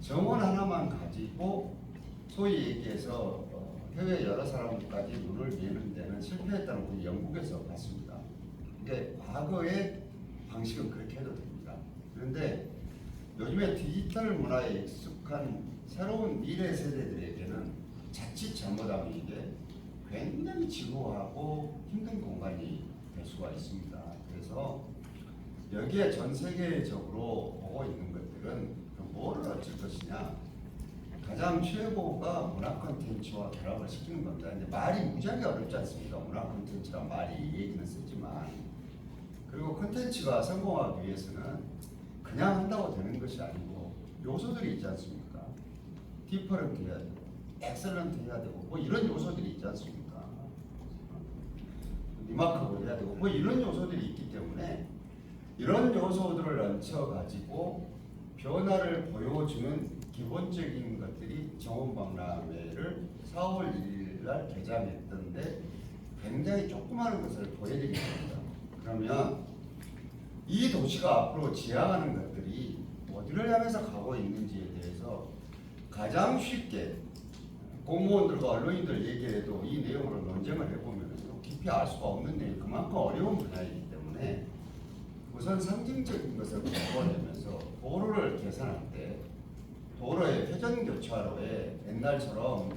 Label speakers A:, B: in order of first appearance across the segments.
A: 정원 하나만 가지고 소위 얘기해서 해외 여러 사람까지 눈을 미는 데는 실패했다는 걸 영국에서 봤습니다. 근데 과거의 방식은 그렇게 해도 됩니다. 그런데 요즘에 디지털 문화에 익숙한 새로운 미래 세대들에게는 자칫 잘못하면 이게 굉장히 지루하고 힘든 공간이 될 수가 있습니다. 그래서 여기에 전 세계적으로 보고 있는 것들은 뭐를 어쩔 것이냐, 가장 최고가 문화 콘텐츠와 결합을 시키는 겁니다. 근데 말이 무지하게 어렵지 않습니까? 문화 콘텐츠란 말이 얘기는 쓰지만, 그리고 콘텐츠가 성공하기 위해서는 그냥 한다고 되는 것이 아니고 요소들이 있지 않습니까? 디퍼런트 해야 되고 엑셀런트 해야 되고 뭐 이런 요소들이 있지 않습니까? 리마커블 해야 되고 뭐 이런 요소들이 있기 때문에 이런 요소들을 얹혀가지고 변화를 보여주는 기본적인 것들이 정원박람회를 4월 1일 날 개장했던데 굉장히 조그마한 것을 보여드리게 됩니다. 그러면 이 도시가 앞으로 지향하는 것들이 어디를 향해서 가고 있는지에 대해서 가장 쉽게 공무원들과 언론인들 얘기해도 이 내용으로 논쟁을 해보면 깊이 알 수가 없는 내용, 그만큼 어려운 분야이기 때문에 우선 상징적인 것을 바꿔내면서 도로를 개선할 때 도로의 회전교차로에 옛날처럼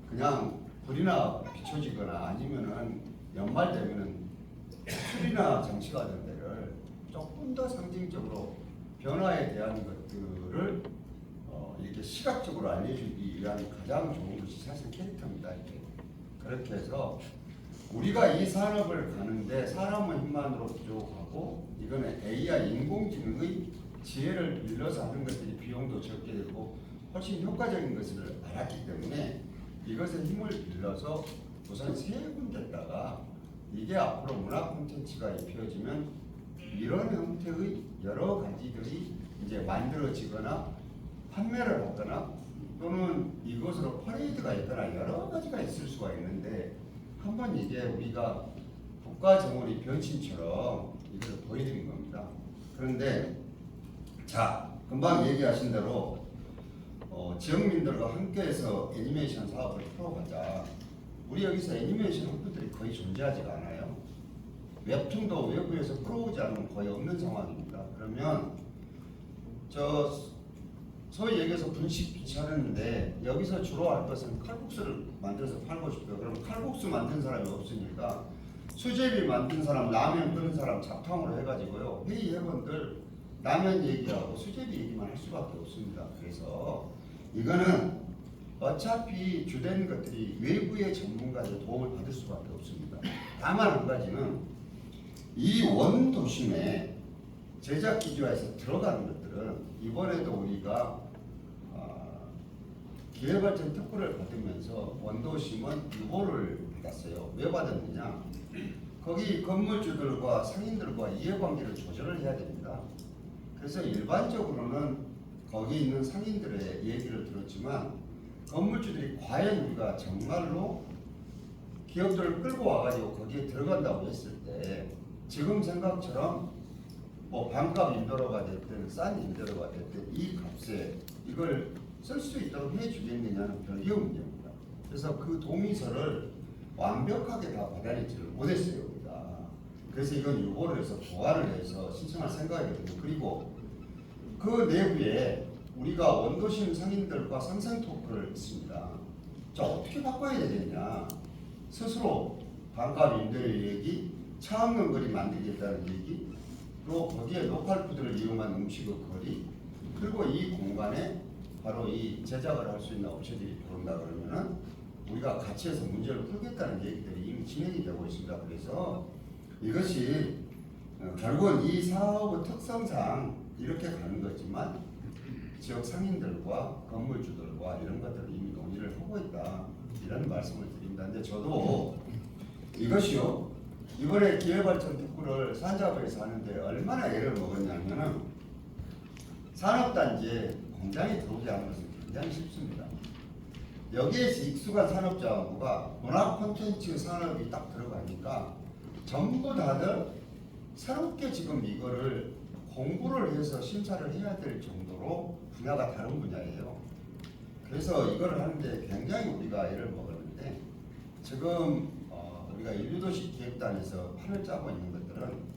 A: 그냥 불이나 비춰지거나 아니면은 연말 되면은 틀이나 장치가 된 데를 조금 더 상징적으로 변화에 대한 것들을 이렇게 시각적으로 알려주기 위한 가장 좋은 것이 사실 캐릭터입니다. 이게. 그렇게 해서 우리가 이 산업을 가는데 사람의 힘만으로 부족하고 이거는 AI 인공지능의 지혜를 빌려서 하는 것들이 비용도 적게 들고 훨씬 효과적인 것을 알았기 때문에 이것의 힘을 빌려서 우선 세 군데다가 이게 앞으로 문화 콘텐츠가 입혀지면 이런 형태의 여러 가지들이 이제 만들어지거나 판매를 하거나 또는 이것으로 퍼레이드가 있거나 여러 가지가 있을 수가 있는데 한번 이게 우리가 국가정원의 변신처럼 이걸 보여드린 겁니다. 그런데 자, 금방 얘기하신 대로 지역민들과 함께해서 애니메이션 사업을 풀어가자. 우리 여기서 애니메이션 학부들이 거의 존재하지가 않아요. 웹툰도 외부에서 풀어오지 않으면 거의 없는 상황입니다. 그러면 소위 얘기해서 분식 귀찮은데 여기서 주로 할 것은 칼국수를 만들어서 팔고 싶어요. 그럼 칼국수 만든 사람이 없으니까 수제비 만든 사람, 라면 끓는 사람 잡탕으로 해가지고요. 회의 회원들 라면 얘기하고 수제비 얘기만 할 수밖에 없습니다. 그래서 이거는 어차피 주된 것들이 외부의 전문가의 도움을 받을 수밖에 없습니다. 다만 한 가지는 이 원도심에 제작 기조에서 들어가는 것들은 이번에도 우리가 기회발전 특구를 받으면서 원도심은 유보를 받았어요. 왜 받았느냐? 거기 건물주들과 상인들과 이해관계를 조절을 해야 됩니다. 그래서 일반적으로는 거기 있는 상인들의 얘기를 들었지만 건물주들이 과연 우리가 정말로 기업들을 끌고 와가지고 거기에 들어간다고 했을 때 지금 생각처럼 뭐 반값 임대료가 됐든 싼 임대료가 됐든 이 값에 이걸 쓸 수 있도록 해주겠느냐는 별개의 문제입니다. 그래서 그 동의서를 완벽하게 다 받아내지를 못했어요. 우리가. 그래서 이건 유보를 해서 보완을 해서 신청할 생각이거든요. 그리고 그 내부에 우리가 원도심 상인들과 상생 토크를 했습니다. 자, 어떻게 바꿔야 되겠냐. 스스로 반값 임대료 얘기, 차 없는 거리 만들겠다는 얘기, 또 거기에 로컬푸드를 이용한 음식의 거리, 그리고 이 공간에 바로 이 제작을 할 수 있는 업체들이 들어온다 그러면은 우리가 같이 해서 문제를 풀겠다는 얘기들이 이미 진행이 되고 있습니다. 그래서 이것이 결국은 이 사업의 특성상 이렇게 가는 거지만 지역 상인들과 건물주들과 이런 것들을 이미 논의를 하고 있다 이런 말씀을 드립니다. 근데 저도 이것이요 이번에 기회발전 특구를 산자부에서 하는데 얼마나 애를 먹었냐면은 산업단지에 공장이 들어오지 않은 것은 굉장히 쉽습니다. 여기에서 익숙한 산업자원부가 문화 콘텐츠 산업이 딱 들어가니까 전부 다들 새롭게 지금 이거를 공부를 해서 심사를 해야 될 정도로 정도로 분야가 다른 분야예요. 그래서 이걸 하는데 굉장히 우리가 애를 먹었는데 지금 우리가 인류도시 기획단에서 판을 짜고 있는 것들은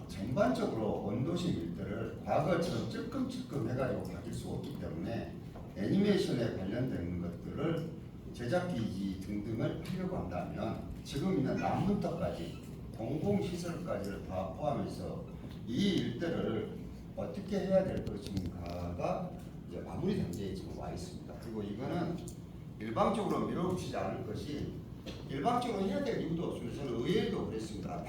A: 전반적으로 원도시 일들을 과거처럼 찔끔찔끔 해가지고 가질 수 없기 때문에 애니메이션에 관련된 것들을 제작기지 등등을 하려고 한다면 지금 있는 남문터까지 공공시설까지를 다 포함해서 이 일들을 어떻게 해야 될 것인가가 이제 마무리 단계에 지금 와 있습니다. 그리고 이거는 일방적으로 밀어붙이지 않을 것이 일방적으로 해야 될 이유도 없습니다. 저는 의회도 그랬습니다.